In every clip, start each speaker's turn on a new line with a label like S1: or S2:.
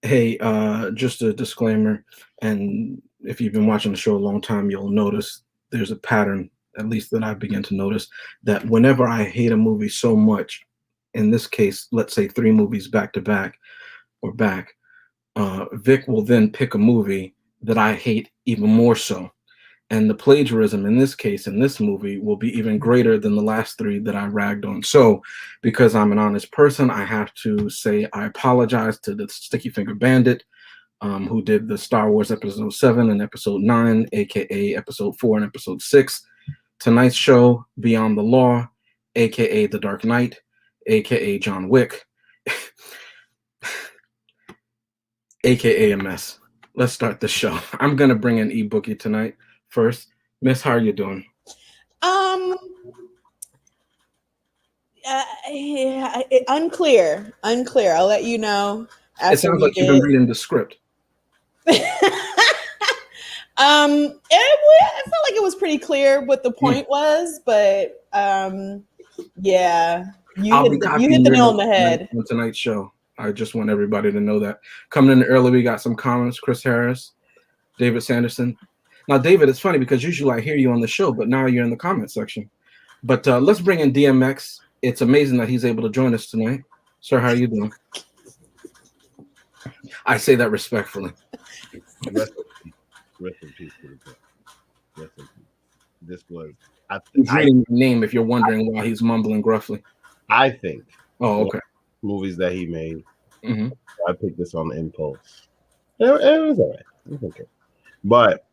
S1: Hey, just a disclaimer, and if you've been watching the show a long time, you'll notice there's a pattern, at least that I begin to notice, that whenever I hate a movie so much, in this case, let's say three movies back to back or back, Vic will then pick a movie that I hate even more so. And the plagiarism in this case, in this movie, will be even greater than the last three that I ragged on. So, because I'm an honest person, I have to say I apologize to the Sticky Finger Bandit, who did the Star Wars Episode 7 and Episode 9, aka Episode 4 and Episode 6. Tonight's show, Beyond the Law, aka The Dark Knight, aka John Wick, aka a mess. Let's start the show. I'm gonna bring in eBookie tonight first. Miss, how are you doing?
S2: Um, yeah, unclear. I'll let you know
S1: It
S2: after
S1: sounds
S2: we
S1: like you've been
S2: get.
S1: reading the script.
S2: I felt like it was pretty clear what the point was, but yeah,
S1: I'll be
S2: you
S1: copying
S2: hit the
S1: your
S2: nail on
S1: notes
S2: the head.
S1: on tonight's show. I just want everybody to know that. Coming in early, we got some comments. Chris Harris, David Sanderson. Now, David, it's funny because usually I hear you on the show, but now you're in the comment section. But let's bring in DMX. It's amazing that he's able to join us tonight. Sir, how are you doing? I say that respectfully.
S3: Rest in peace to the king. Rest in peace. This was
S1: He's reading your name if you're wondering why he's mumbling gruffly.
S3: I think
S1: Oh, okay.
S3: movies that he made.
S1: Mm-hmm.
S3: I picked this on impulse. It was all right. It was okay. But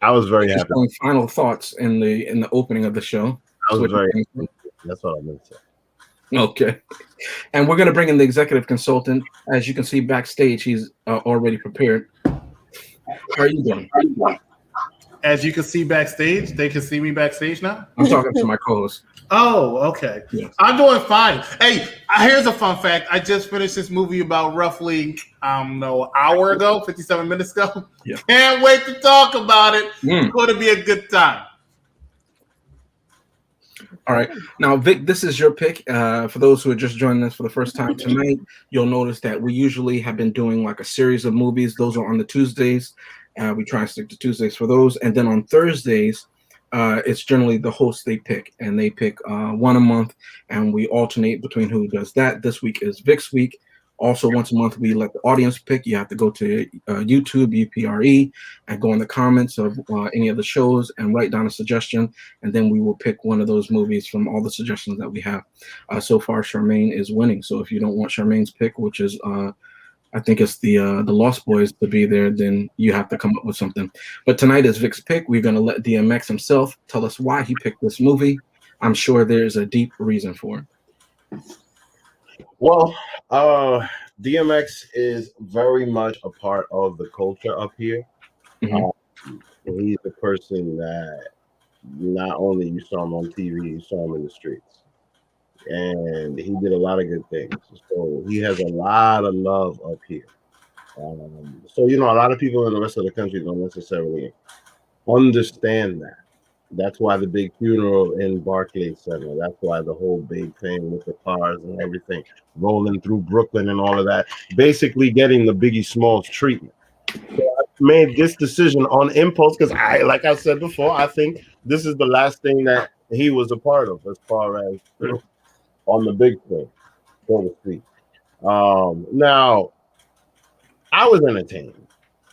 S3: I was very happy.
S1: Final thoughts in the opening of the show.
S3: I was very happy. That's what I meant to say.
S1: Okay. And we're going to bring in the executive consultant. As you can see backstage, he's already prepared. How are you doing?
S4: As you can see backstage, they can see me backstage now.
S1: I'm talking to my co-host.
S4: Oh, okay.
S1: Yes.
S4: I'm doing fine. Hey, here's a fun fact. I just finished this movie about roughly, an hour ago, 57 minutes ago.
S1: Yeah.
S4: Can't wait to talk about it. It's going to be a good time.
S1: All right. Now, Vic, this is your pick. For those who are just joining us for the first time tonight, you'll notice that we usually have been doing like a series of movies. Those are on the Tuesdays. We try and stick to Tuesdays for those. And then on Thursdays, it's generally the host they pick. And they pick one a month. And we alternate between who does that. This week is Vic's week. Also, once a month, we let the audience pick. You have to go to YouTube, UPRE, and go in the comments of any of the shows and write down a suggestion. And then we will pick one of those movies from all the suggestions that we have. So far, Charmaine is winning. So if you don't want Charmaine's pick, which is, I think it's the Lost Boys to be there, then you have to come up with something. But tonight is Vic's pick. We're going to let DMX himself tell us why he picked this movie. I'm sure there's a deep reason for it.
S3: Well, DMX is very much a part of the culture up here.
S1: Mm-hmm.
S3: He's the person that not only you saw him on TV, you saw him in the streets. And he did a lot of good things. So he has a lot of love up here. So, a lot of people in the rest of the country don't necessarily understand that. That's why the big funeral in Barclays Center. That's why the whole big thing with the cars and everything rolling through Brooklyn and all of that. Basically getting the Biggie Smalls treatment. So I made this decision on impulse because like I said before, I think this is the last thing that he was a part of as far as on the big thing, so to speak. Now, I was entertained,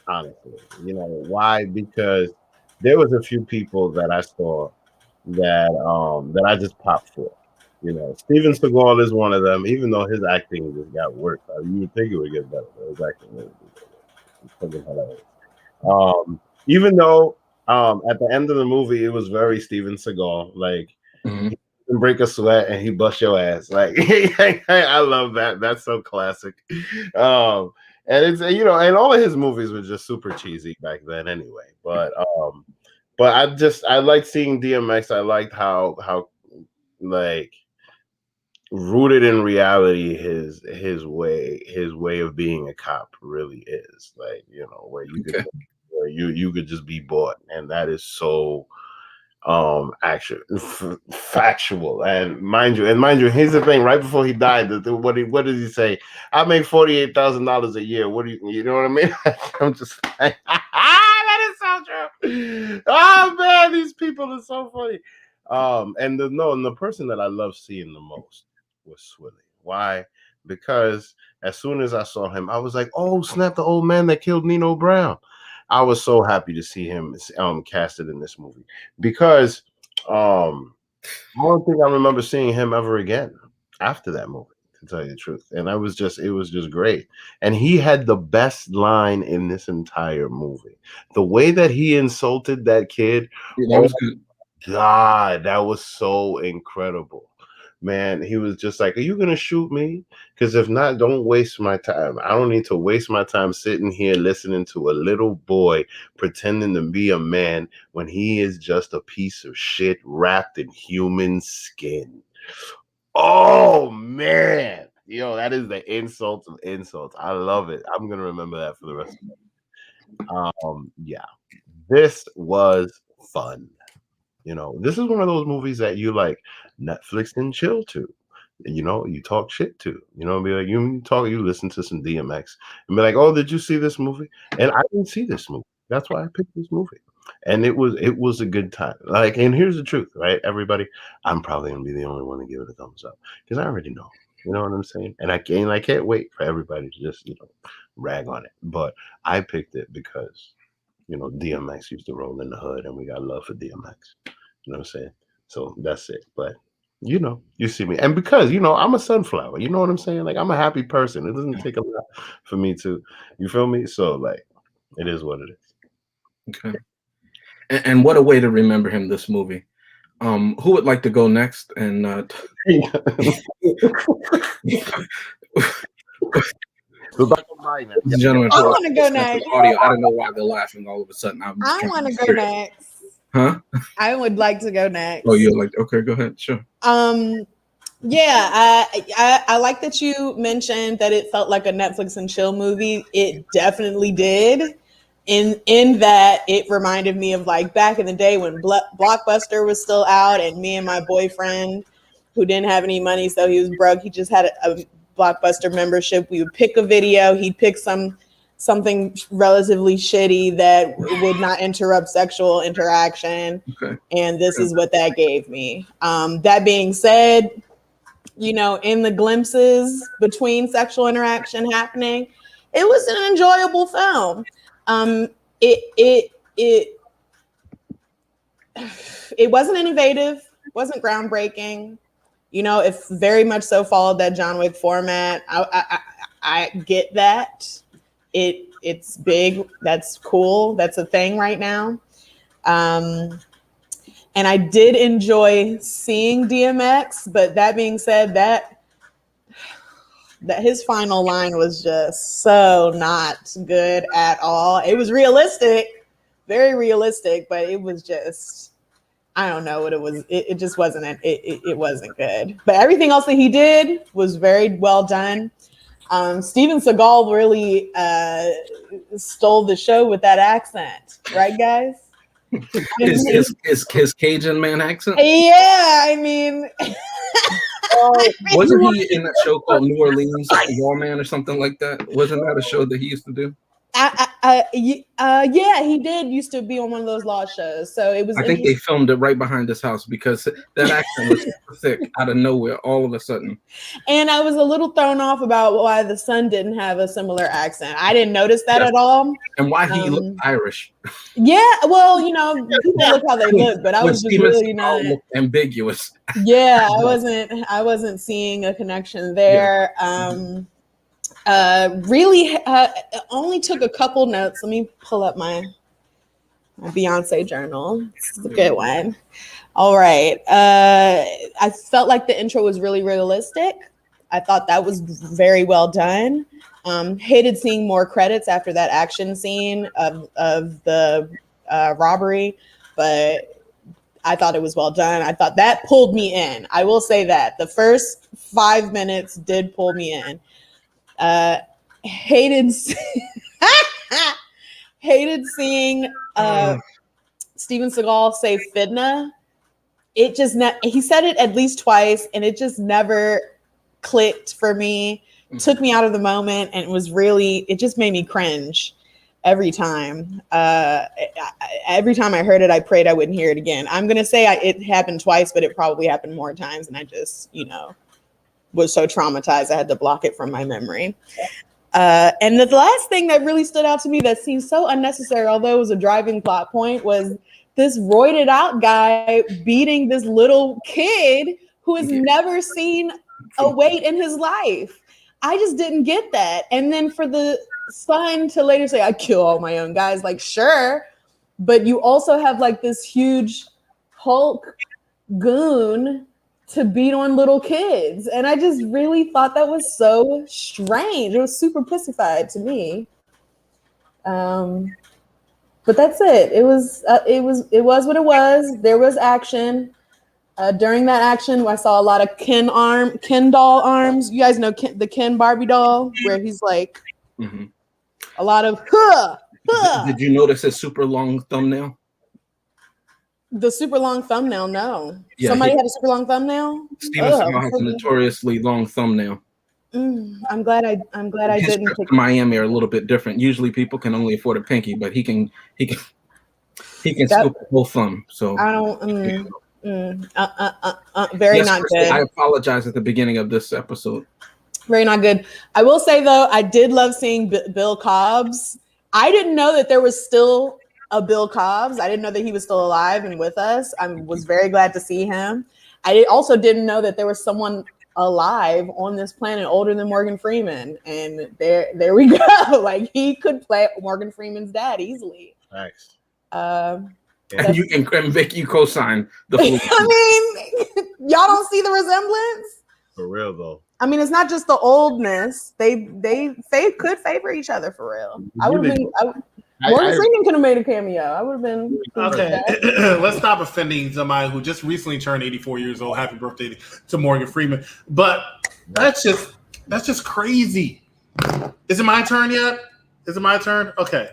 S3: honestly. Why? Because there was a few people that I saw that I just popped for. Steven Seagal is one of them. Even though his acting just got worse, you would think it would get better. But his acting was hilarious. Even though at the end of the movie it was very Steven Seagal, like he can break a sweat and he bust your ass. Like I love that. That's so classic. And it's and all of his movies were just super cheesy back then anyway. But I liked seeing DMX. I liked how like rooted in reality his way of being a cop really is. Like, where you could just be bought, and that is so action, factual, and mind you, here's the thing: right before he died, what did he say? I make $48,000 a year. What do you know what I mean? I'm just like, that is so true. Oh man, these people are so funny. And the person that I love seeing the most was Swilly. Why? Because as soon as I saw him, I was like, oh snap, the old man that killed Nino Brown. I was so happy to see him casted in this movie because I don't think I remember seeing him ever again after that movie, to tell you the truth. And it was just great. And he had the best line in this entire movie. The way that he insulted that kid,
S1: That was good.
S3: God, that was so incredible. Man, he was just like, are you going to shoot me? Because if not, don't waste my time. I don't need to waste my time sitting here listening to a little boy pretending to be a man when he is just a piece of shit wrapped in human skin. Oh, man. Yo, that is the insult of insults. I love it. I'm going to remember that for the rest of it. Yeah, this was fun. You know, this is one of those movies that you like Netflix and chill to. You know, you talk shit to. You know, be like you listen to some DMX and be like, oh, did you see this movie? And I didn't see this movie. That's why I picked this movie. And it was a good time. Like, and here's the truth, right? Everybody, I'm probably gonna be the only one to give it a thumbs up because I already know. You know what I'm saying? And I can't wait for everybody to just rag on it. But I picked it because DMX used to roll in the hood, and we got love for DMX. You know what I'm saying? So that's it. But you see me, and because I'm a sunflower. You know what I'm saying? Like, I'm a happy person. It doesn't take a lot for me to, you feel me? So like, it is what it is.
S1: Okay. And what a way to remember him, this movie. Who would like to go next? And
S2: Gentlemen, I want to go next.
S1: Audio. I don't know why they're laughing all of a sudden.
S2: I want to go next.
S1: Huh?
S2: I would like to go next.
S1: Oh, you're like, okay, go ahead. Sure.
S2: Yeah, I like that you mentioned that it felt like a Netflix and chill movie. It definitely did. In that it reminded me of like back in the day when Blockbuster was still out, and me and my boyfriend, who didn't have any money, so he was broke, he just had a Blockbuster membership. We would pick a video, he'd pick something relatively shitty that would not interrupt sexual interaction.
S1: Okay.
S2: And this is what that gave me. That being said, in the glimpses between sexual interaction happening, it was an enjoyable film. It wasn't innovative, wasn't groundbreaking. It very much so followed that John Wick format. I get that. It's big. That's cool. That's a thing right now. And I did enjoy seeing DMX, but that being said, that his final line was just so not good at all. It was realistic, very realistic, but it was just, I don't know what it was. It just wasn't, it wasn't good. But everything else that he did was very well done. Steven Seagal really stole the show with that accent, right, guys?
S1: His Cajun man accent?
S2: Yeah, I mean...
S1: Wasn't he in that show called New Orleans Warman or something like that? Wasn't that a show that he used to do?
S2: Yeah, he did used to be on one of those law shows. So it was.
S1: I think they filmed it right behind his house because that accent was thick out of nowhere all of a sudden.
S2: And I was a little thrown off about why the son didn't have a similar accent. I didn't notice that at all.
S1: And why he looked Irish.
S2: Yeah, well, people look how they look, but I was just really not
S1: ambiguous.
S2: Yeah, I wasn't seeing a connection there. Really only took a couple notes. Let me pull up my Beyonce journal. This is a good one. All right. I felt like the intro was really realistic. I thought that was very well done. Hated seeing more credits after that action scene of the robbery, but I thought it was well done. I thought that pulled me in. I will say that the first 5 minutes did pull me in. Hated seeing Steven Seagal say Fitna it just he said it at least twice, and it just never clicked for me. Took me out of the moment, and it just made me cringe every time. Every time I heard it, I prayed I wouldn't hear it again. I'm gonna say it happened twice, but it probably happened more times, and I just, was so traumatized I had to block it from my memory. And the last thing that really stood out to me that seems so unnecessary, although it was a driving plot point, was this roided out guy beating this little kid who has never seen a weight in his life. I just didn't get that. And then for the son to later say, I kill all my own guys, like, sure. But you also have like this huge Hulk goon to beat on little kids. And I just really thought that was so strange. It was super pussified to me. But that's it. It was what it was. There was action. During that action, I saw a lot of Ken doll arms. You guys know the Ken Barbie doll, where he's like a lot of.
S1: Did you notice his super long thumbnail?
S2: The super long thumbnail? No.
S1: Yeah,
S2: Somebody had a super long thumbnail.
S1: Steven Seagal has a notoriously long thumbnail.
S2: I'm glad I
S1: His
S2: didn't.
S1: trips to Miami are a little bit different. Usually, people can only afford a pinky, but he can scoop the whole thumb. So
S2: I don't. Very not good.
S1: I apologize at the beginning of this episode.
S2: Very not good. I will say though, I did love seeing Bill Cobbs. I didn't know that there was still a Bill Cobbs. I didn't know that he was still alive and with us. I was very glad to see him. I also didn't know that there was someone alive on this planet older than Morgan Freeman. And there we go. Like, he could play Morgan Freeman's dad easily.
S3: Nice.
S1: And Vic, you co-sign the flu.
S2: I mean, y'all don't see the resemblance?
S3: For real though.
S2: I mean, it's not just the oldness. They could favor each other for real. I would have been. Morgan Freeman could have made a cameo. I would have been.
S4: Okay, let's stop offending somebody who just recently turned 84 years old. Happy birthday to Morgan Freeman. But that's just crazy. Is it my turn yet? Is it my turn? Okay.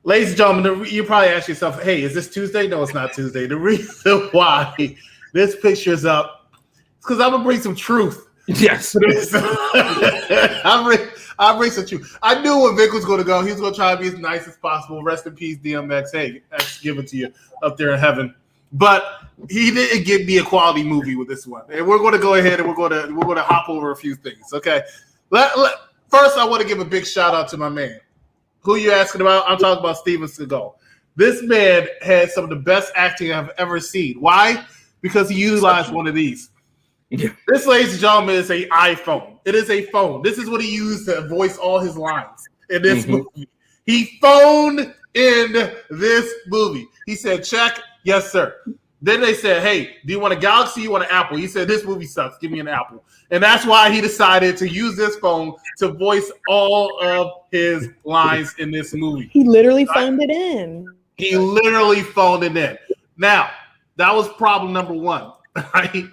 S4: Ladies and gentlemen, you probably ask yourself, hey, is this Tuesday? No, it's not Tuesday. The reason why this picture's up is because I'm going to bring some truth.
S1: Yes.
S4: I'll bring some truth. I knew when Vic was going to go, he was going to try to be as nice as possible. Rest in peace, DMX. Hey, that's given to you up there in heaven. But he didn't give me a quality movie with this one. And we're going to go ahead and we're going to hop over a few things, okay? First, I want to give a big shout out to my man. Who you asking about? I'm talking about Steven Seagal. This man had some of the best acting I've ever seen. Why? Because he utilized one of these. Yeah. This, ladies and gentlemen, is an iPhone. It is a phone. This is what he used to voice all his lines in this movie. He phoned in this movie. He said, check, yes, sir. Then they said, hey, do you want a Galaxy? You want an Apple? He said, this movie sucks. Give me an Apple. And that's why he decided to use this phone to voice all of his lines in this movie.
S2: He literally phoned it in.
S4: He literally phoned it in. Now, that was problem number one. Right?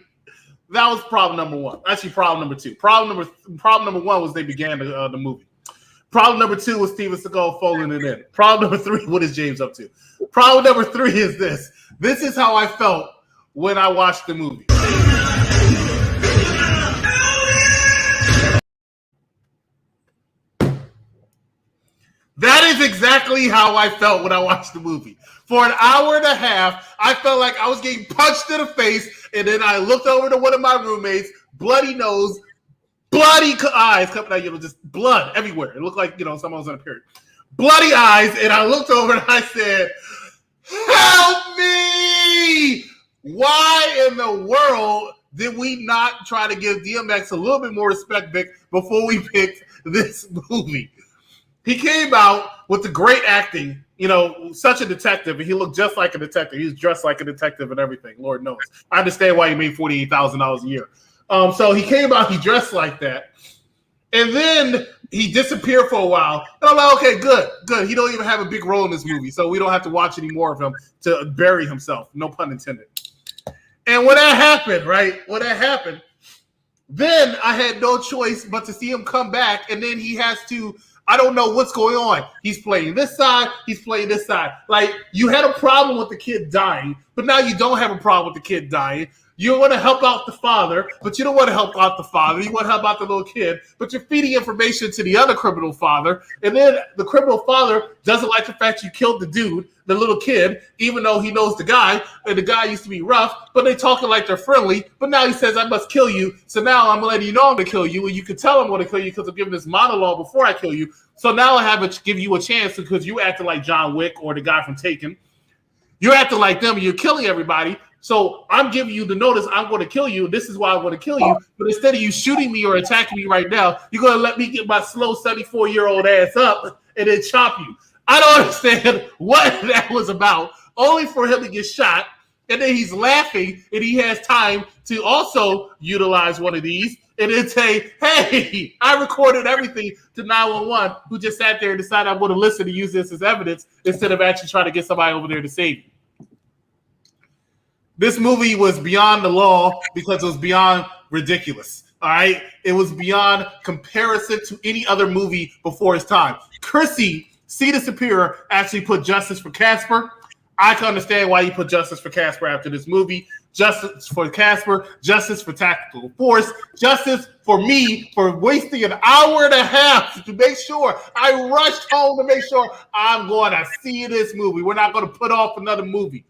S4: That was problem number one. Actually, problem number two. Problem number one was they began the movie. Problem number two was Steven Seagal phoning it in. Problem number three, what is James up to? Problem number three is this. This is how I felt when I watched the movie. That is exactly how I felt when I watched the movie. For an hour and a half, I felt like I was getting punched in the face, and then I looked over to one of my roommates, bloody nose, bloody eyes coming out, just blood everywhere. It looked like, someone was on a period. Bloody eyes, and I looked over and I said, help me! Why in the world did we not try to give DMX a little bit more respect, Vic, before we picked this movie? He came out with the great acting, such a detective, and he looked just like a detective. He was dressed like a detective and everything, Lord knows. I understand why he made $48,000 a year. So he came out, he dressed like that. And then he disappeared for a while. And I'm like, okay, good. He don't even have a big role in this movie, so we don't have to watch any more of him to bury himself. No pun intended. And when that happened, then I had no choice but to see him come back, and then he has to I don't know what's going on. He's playing this side. He's playing this side. Like, you had a problem with the kid dying, but now you don't have a problem with the kid dying. You want to help out the father, but you don't want to help out the father. You want to help out the little kid, but you're feeding information to the other criminal father. And then the criminal father doesn't like the fact you killed the dude, the little kid, even though he knows the guy, and the guy used to be rough, but they talking like they're friendly. But now he says, I must kill you. So now I'm letting you know I'm going to kill you. And you can tell I'm going to kill you because I'm giving this monologue before I kill you. So now I have to give you a chance because you acted like John Wick or the guy from Taken. You're acting like them and you're killing everybody. So I'm giving you the notice I'm going to kill you. This is why I'm going to kill you. But instead of you shooting me or attacking me right now, you're going to let me get my slow 74-year-old ass up and then chop you. I don't understand what that was about, only for him to get shot. And then he's laughing and he has time to also utilize one of these and then say, hey, I recorded everything to 911, who just sat there and decided I'm going to listen to use this as evidence instead of actually trying to get somebody over there to save you. This movie was beyond the law because it was beyond ridiculous. All right. It was beyond comparison to any other movie before its time. Chrissy, Cedar Superior, actually put Justice for Casper. I can understand why you put Justice for Casper after this movie. Justice for Casper, Justice for Tactical Force, Justice for me for wasting an hour and a half to make sure I rushed home to make sure I'm going to see this movie. We're not going to put off another movie.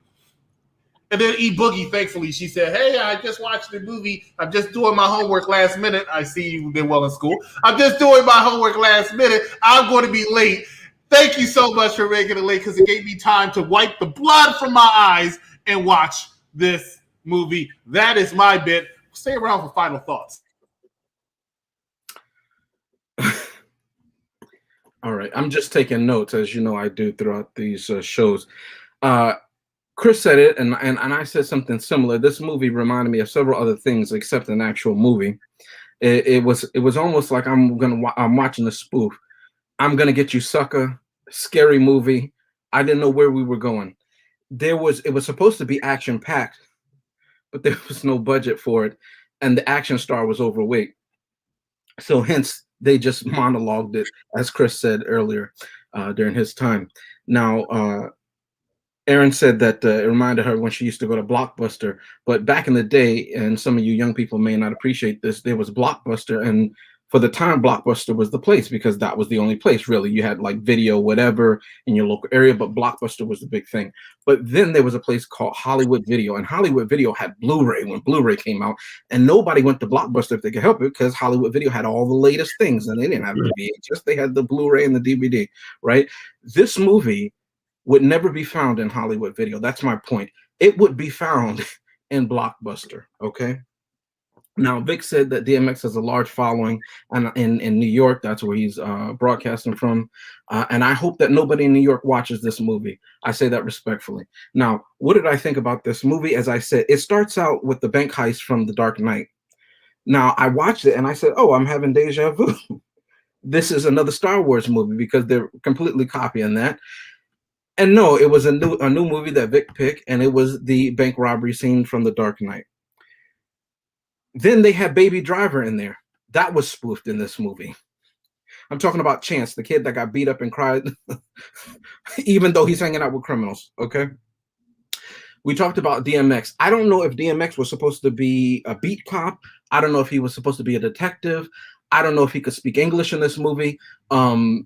S4: And then E Boogie, thankfully, she said, hey, I just watched the movie. I'm just doing my homework last minute. I see you did well in school. I'm just doing my homework last minute. I'm going to be late. Thank you so much for making it late because it gave me time to wipe the blood from my eyes and watch this movie. That is my bit. Stay around for final thoughts.
S1: All right. I'm just taking notes, as you know I do throughout these shows. Chris said it, and I said something similar. This movie reminded me of several other things except an actual movie. It was almost like I'm watching a spoof. I'm Gonna Get You, Sucker. Scary movie. I didn't know where we were going. It was supposed to be action packed, but there was no budget for it, and the action star was overweight. So hence they just monologued it, as Chris said earlier during his time. Now. Erin said that it reminded her when she used to go to Blockbuster. But back in the day, and some of you young people may not appreciate this, there was Blockbuster. And for the time, Blockbuster was the place because that was the only place, really. You had like video, whatever, in your local area, but Blockbuster was the big thing. But then there was a place called Hollywood Video. And Hollywood Video had Blu-ray when Blu-ray came out. And nobody went to Blockbuster if they could help it because Hollywood Video had all the latest things. And they didn't have the VHS. They had the Blu-ray and the DVD, right? This movie would never be found in Hollywood Video. That's my point. It would be found in Blockbuster, okay? Now, Vic said that DMX has a large following and in New York. That's where he's broadcasting from. And I hope that nobody in New York watches this movie. I say that respectfully. Now, what did I think about this movie? As I said, it starts out with the bank heist from The Dark Knight. Now, I watched it and I said, oh, I'm having deja vu. This is another Star Wars movie because they're completely copying that. And no, it was a new movie that Vic picked, and it was the bank robbery scene from The Dark Knight. Then they had Baby Driver in there. That was spoofed in this movie. I'm talking about Chance, the kid that got beat up and cried, even though he's hanging out with criminals, okay? We talked about DMX. I don't know if DMX was supposed to be a beat cop. I don't know if he was supposed to be a detective. I don't know if he could speak English in this movie. But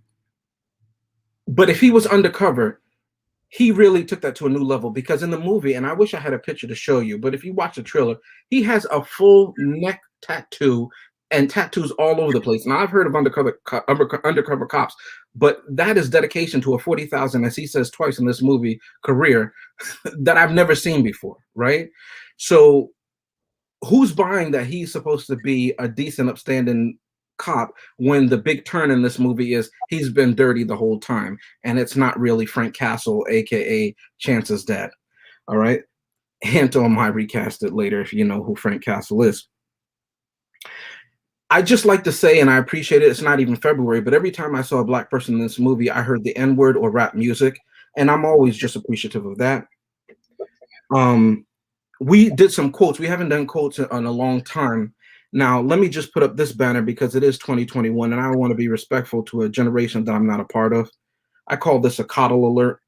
S1: if he was undercover, he really took that to a new level because in the movie, and I wish I had a picture to show you, but if you watch the trailer, he has a full neck tattoo and tattoos all over the place. Now, I've heard of undercover cops, but that is dedication to a 40,000, as he says twice in this movie, career that I've never seen before, right? So who's buying that he's supposed to be a decent, upstanding cop when the big turn in this movie is he's been dirty the whole time and it's not really Frank Castle, aka Chance's dad? All right, hint on my recast it later if you know who Frank Castle is. I just like to say, and I appreciate it, it's not even February, but every time I saw a black person in this movie, I heard the N-word or rap music, and I'm always just appreciative of that. We did some quotes. We haven't done quotes in a long time. Now, let me just put up this banner because it is 2021 and I want to be respectful to a generation that I'm not a part of. I call this a coddle alert.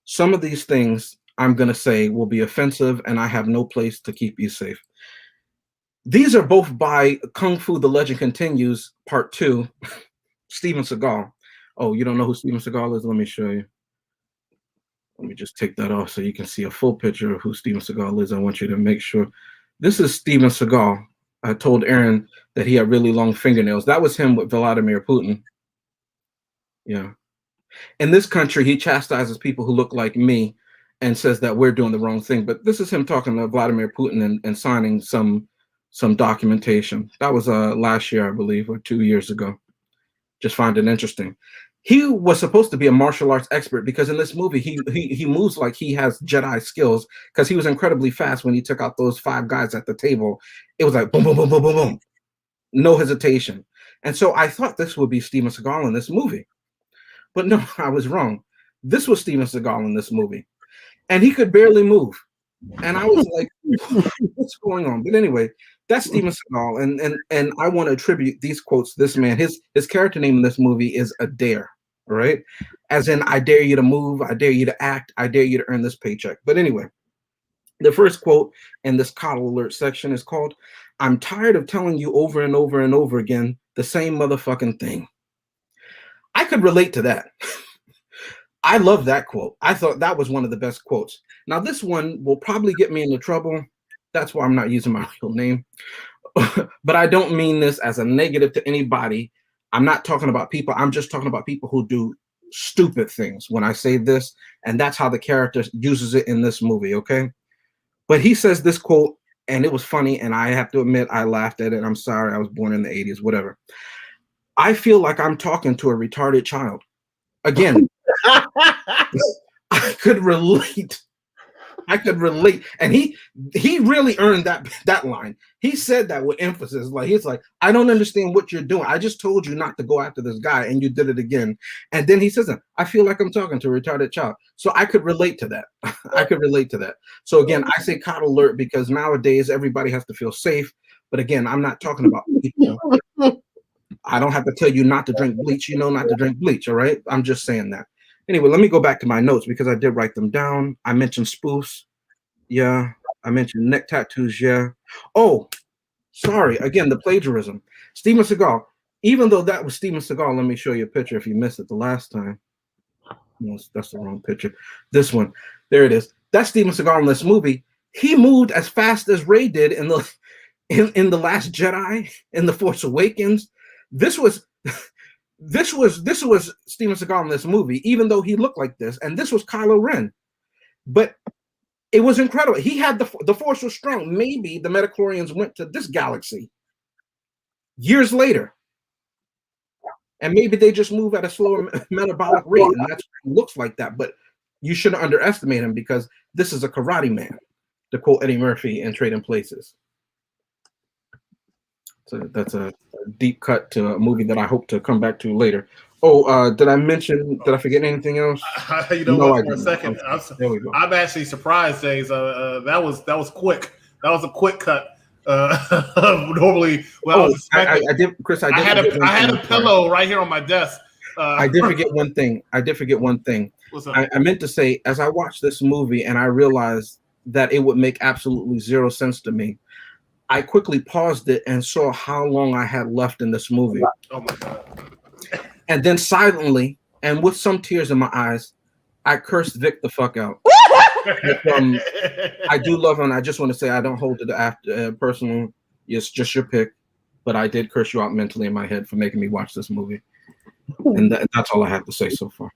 S1: Some of these things I'm going to say will be offensive and I have no place to keep you safe. These are both by Kung Fu The Legend Continues, Part 2, Steven Seagal. Oh, you don't know who Steven Seagal is? Let me show you. Let me just take that off so you can see a full picture of who Steven Seagal is. I want you to make sure. This is Steven Seagal. I told Aaron that he had really long fingernails. That was him with Vladimir Putin. Yeah. In this country, he chastises people who look like me and says that we're doing the wrong thing. But this is him talking to Vladimir Putin and signing some documentation. That was last year, I believe, or 2 years ago. Just find it interesting. He was supposed to be a martial arts expert because in this movie, he moves like he has Jedi skills because he was incredibly fast when he took out those 5 guys at the table. It was like boom, boom, boom, boom, boom, boom. No hesitation. And so I thought this would be Steven Seagal in this movie. But no, I was wrong. This was Steven Seagal in this movie. And he could barely move. And I was like, what's going on? But anyway, that's Steven Seagal. And I want to attribute these quotes to this man. His character name in this movie is Adair, all right? As in, I dare you to move, I dare you to act, I dare you to earn this paycheck. But anyway, the first quote in this coddle alert section is called, I'm tired of telling you over and over and over again the same motherfucking thing. I could relate to that. I love that quote. I thought that was one of the best quotes. Now, this one will probably get me into trouble. That's why I'm not using my real name. But I don't mean this as a negative to anybody. I'm not talking about people. I'm just talking about people who do stupid things when I say this. And that's how the character uses it in this movie, okay? But he says this quote, and it was funny, and I have to admit I laughed at it. I'm sorry, I was born in the 80s, whatever. I feel like I'm talking to a retarded child. Again, I could relate. And he really earned that line. He said that with emphasis. Like he's like, I don't understand what you're doing. I just told you not to go after this guy and you did it again. And then he says, I feel like I'm talking to a retarded child. So I could relate to that. I could relate to that. So again, I say coddle alert because nowadays everybody has to feel safe. But again, I'm not talking about people. I don't have to tell you not to drink bleach, not to drink bleach, all right? I'm just saying that. Anyway, let me go back to my notes because I did write them down. I mentioned spoofs. Yeah. I mentioned neck tattoos. Yeah. Oh, sorry. Again, the plagiarism. Steven Seagal. Even though that was Steven Seagal, let me show you a picture if you missed it the last time. No, that's the wrong picture. This one. There it is. That's Steven Seagal in this movie. He moved as fast as Rey did in the Last Jedi, in The Force Awakens. This was Steven Seagal in this movie, even though he looked like this, and this was Kylo Ren. But it was incredible. He had the Force was strong. Maybe the Metachlorians went to this galaxy years later, and maybe they just move at a slower metabolic rate, and that's why he looks like that. But you shouldn't underestimate him because this is a karate man, to quote Eddie Murphy in Trading Places. So that's a deep cut to a movie that I hope to come back to later. Oh, did I forget anything else?
S4: What? For a second, I'm actually surprised, James. That was quick. That was a quick cut. Normally, I did, Chris. I had a pillow right here on my desk.
S1: I did forget one thing. What's up? I meant to say, as I watched this movie and I realized that it would make absolutely zero sense to me, I quickly paused it and saw how long I had left in this movie.
S4: Oh my God.
S1: And then silently, and with some tears in my eyes, I cursed Vic the fuck out. I do love him. I just want to say I don't hold it after personal. It's just your pick. But I did curse you out mentally in my head for making me watch this movie. And that's all I have to say so far.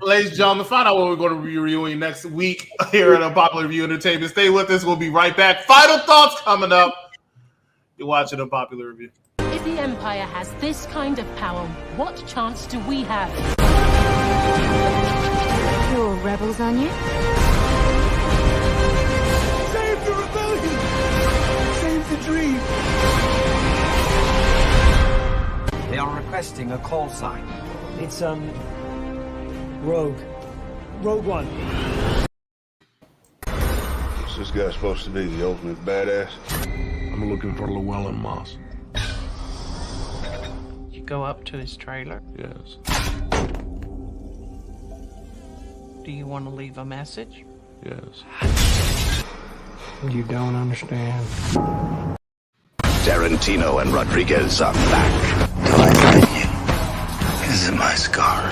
S4: Ladies and gentlemen, find out what we're going to be reviewing next week here at Unpopular Review Entertainment. Stay with us. We'll be right back. Final thoughts coming up. You're watching Unpopular Review.
S5: If the Empire has this kind of power, what chance do we have?
S6: You're all rebels, aren't you?
S7: Save the rebellion! Save the dream!
S8: They are requesting a call sign.
S7: It's, Rogue. Rogue One.
S9: Is this guy supposed to be the ultimate badass?
S10: I'm
S9: I'm looking for Llewellyn Moss.
S10: You go up to his trailer?
S9: Yes.
S10: Do you want to leave a message?
S9: Yes.
S11: You don't understand.
S12: Tarantino and Rodriguez are back. Do I find you? This is my scar.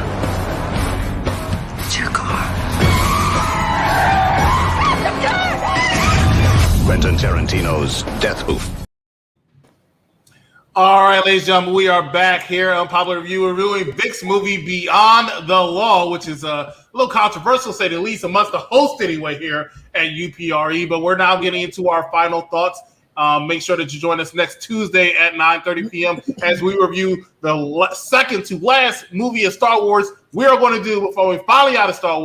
S12: It's your car. Quentin Tarantino's Death Proof.
S4: All right, ladies and gentlemen, we are back here on Popular Review reviewing Vic's movie Beyond the Law, which is a little controversial, say the least, amongst the host anyway here at UPRE. But we're now getting into our final thoughts. Make sure that you join us next Tuesday at 9:30 p.m. as we review the second to last movie of Star Wars. We are going to do, before we finally out of Star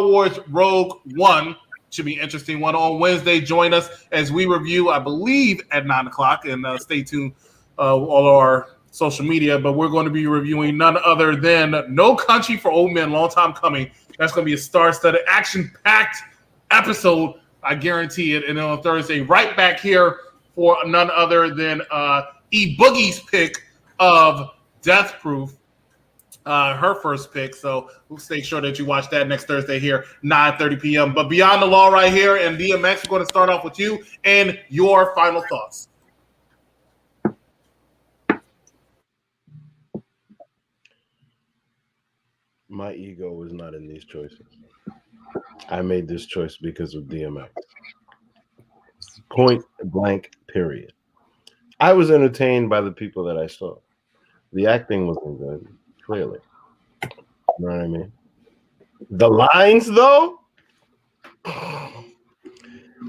S4: Wars Rogue One. Should be an interesting one on Wednesday. Join us as we review, I believe, at 9 o'clock. And stay tuned all our social media. But we're going to be reviewing none other than No Country for Old Men, long time coming. That's going to be a star-studded, action-packed episode. I guarantee it. And then on Thursday, right back here for none other than E Boogie's pick of Death Proof. Her first pick, so we'll make sure that you watch that next Thursday here, 9:30 p.m. But Beyond the Law right here, and DMX, we're going to start off with you and your final thoughts.
S3: My ego was not in these choices. I made this choice because of DMX. Point blank, period. I was entertained by the people that I saw. The acting wasn't good. Clearly. You know what I mean? The lines, though,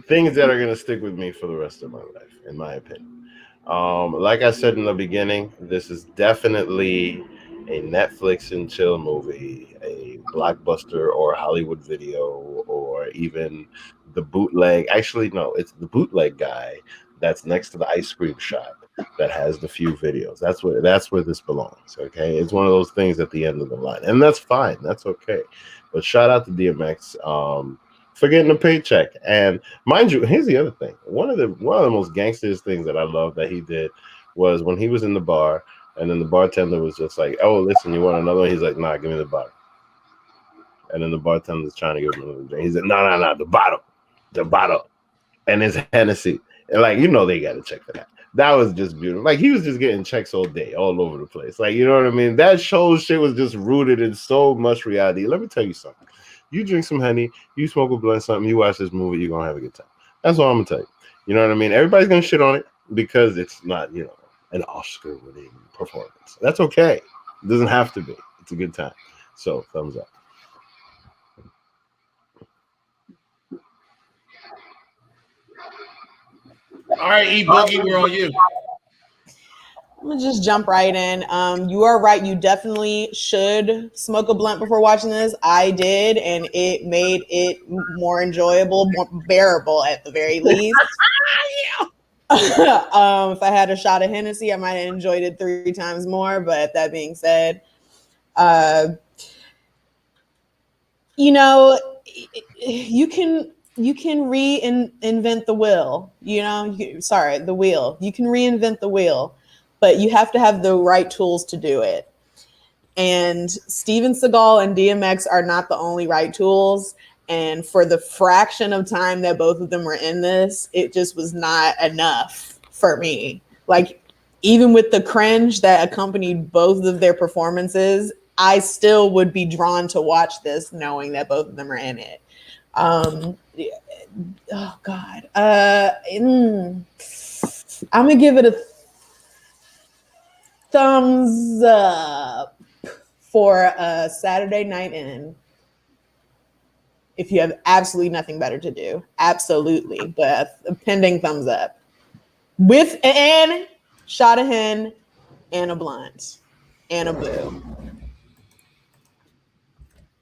S3: things that are going to stick with me for the rest of my life, in my opinion. Like I said in the beginning, this is definitely a Netflix and chill movie, a Blockbuster or Hollywood Video, or even the bootleg. Actually, no, it's the bootleg guy that's next to the ice cream shop that has the few videos. That's where this belongs. Okay, it's one of those things at the end of the line, and that's fine. That's okay. But shout out to DMX for getting a paycheck. And mind you, here's the other thing. One of the most gangsters things that I love that he did was when he was in the bar, and then the bartender was just like, "Oh, listen, you want another one?" He's like, "Nah, give me the bottle." And then the bartender's trying to give him another drink. He's like, "No, the bottle," and it's Hennessy. And like, they got to check for that. That was just beautiful. Like, he was just getting checks all day, all over the place. Like, you know what I mean? That show shit was just rooted in so much reality. Let me tell you something. You drink some Henny, you smoke a blunt, something, you watch this movie, you're going to have a good time. That's all I'm going to tell you. You know what I mean? Everybody's going to shit on it because it's not, an Oscar-winning performance. That's okay. It doesn't have to be. It's a good time. So, thumbs up.
S4: All right, E Boogie, we're on you.
S2: I'm gonna just jump right in. You are right. You definitely should smoke a blunt before watching this. I did, and it made it more enjoyable, more bearable at the very least. If I had a shot of Hennessy, I might have enjoyed it 3 times more. But that being said, you can reinvent the wheel. The wheel. You can reinvent the wheel, but you have to have the right tools to do it. And Steven Seagal and DMX are not the only right tools. And for the fraction of time that both of them were in this, it just was not enough for me. Like, even with the cringe that accompanied both of their performances, I still would be drawn to watch this knowing that both of them are in it. Oh God. I'm gonna give it a thumbs up for a Saturday night in. If you have absolutely nothing better to do, absolutely, but a pending thumbs up with an shot of hen and a blunt and a boo.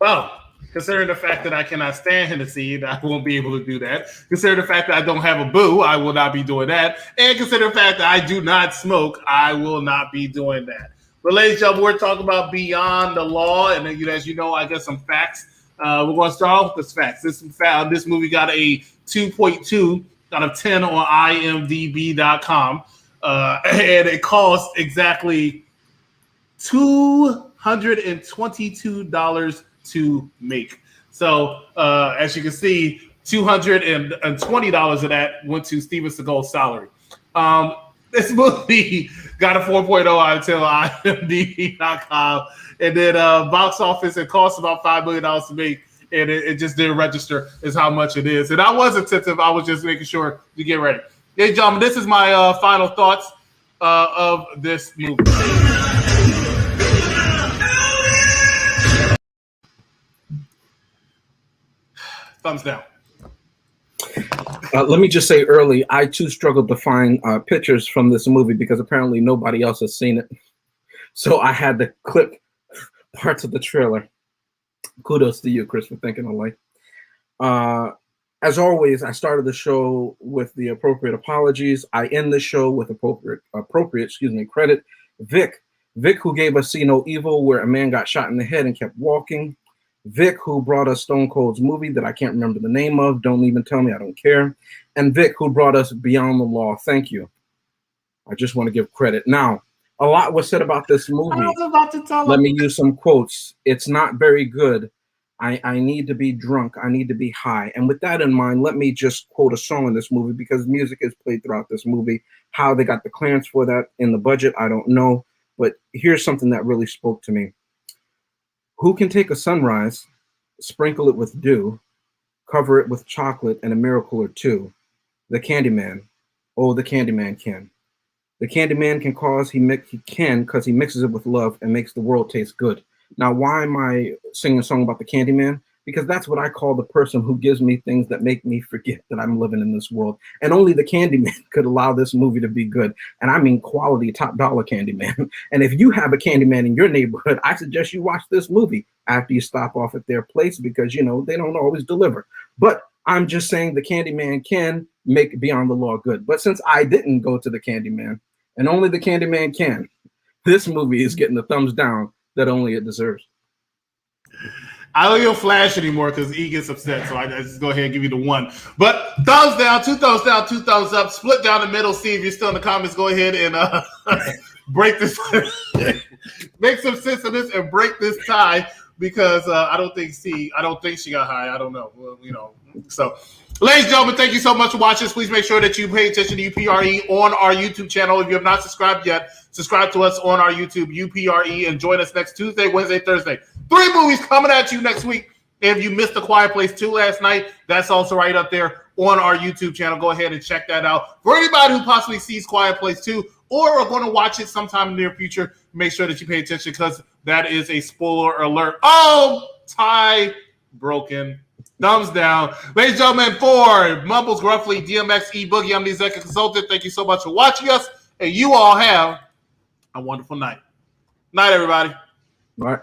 S4: Well, considering the fact that I cannot stand Hennessy, I won't be able to do that. Consider the fact that I don't have a boo, I will not be doing that. And consider the fact that I do not smoke, I will not be doing that. But ladies and gentlemen, we're talking about Beyond the Law, and as you know, I got some facts. We're going to start off with the facts. This movie got a 2.2 out of 10 on IMDb.com. And it cost exactly $222 to make. So as you can see, $220 of that went to Steven Seagal's salary. This movie got a 4.0 out of 10 on IMDb.com. And then box office, it cost about $5 million to make. And it just didn't register as how much it is. And I was attentive. I was just making sure to get ready. Ladies and gentlemen, this is my final thoughts of this movie. Thumbs down.
S1: Let me just say early, I too struggled to find pictures from this movie because apparently nobody else has seen it. So I had to clip parts of the trailer. Kudos to you, Chris, for thinking alike. As always, I started the show with the appropriate apologies. I end the show with appropriate credit. Vic, who gave us See No Evil, where a man got shot in the head and kept walking. Vic, who brought us Stone Cold's movie that I can't remember the name of. Don't even tell me, I don't care. And Vic, who brought us Beyond the Law. Thank you. I just want to give credit. Now, a lot was said about this movie.
S4: I was about to tell
S1: Let me use some quotes. It's not very good. I need to be drunk. I need to be high. And with that in mind, let me just quote a song in this movie because music is played throughout this movie. How they got the clearance for that in the budget, I don't know. But here's something that really spoke to me. Who can take a sunrise, sprinkle it with dew, cover it with chocolate and a miracle or two? The Candyman. Oh, the Candyman can. The Candyman can cause he can because he mixes it with love and makes the world taste good. Now, why am I singing a song about the Candyman? Because that's what I call the person who gives me things that make me forget that I'm living in this world. And only the Candyman could allow this movie to be good. And I mean quality, top dollar Candyman. And if you have a Candyman in your neighborhood, I suggest you watch this movie after you stop off at their place because, you know, they don't always deliver. But I'm just saying the Candyman can make Beyond the Law good. But since I didn't go to the Candyman, and only the Candyman can, this movie is getting the thumbs down that only it deserves.
S4: I don't even flash anymore because E gets upset, so I just go ahead and give you the one. But thumbs down, 2 thumbs down, 2 thumbs up, split down the middle. See if you're still in the comments. Go ahead and break this, make some sense of this, and break this tie because I don't think she got high. I don't know. Well, you know, so. Ladies and gentlemen, thank you so much for watching us. Please make sure that you pay attention to UPRE on our YouTube channel. If you have not subscribed yet, subscribe to us on our YouTube, UPRE, and join us next Tuesday, Wednesday, Thursday. 3 movies coming at you next week. If you missed The Quiet Place 2 last night, that's also right up there on our YouTube channel. Go ahead and check that out. For anybody who possibly sees Quiet Place 2 or are going to watch it sometime in the near future, make sure that you pay attention because that is a spoiler alert. Oh, tie broken. Thumbs down. Ladies and gentlemen, for Mumbles, Gruffly, DMX, E-Boogie, I'm the executive consultant. Thank you so much for watching us, and you all have a wonderful night. Night, everybody.
S1: All right.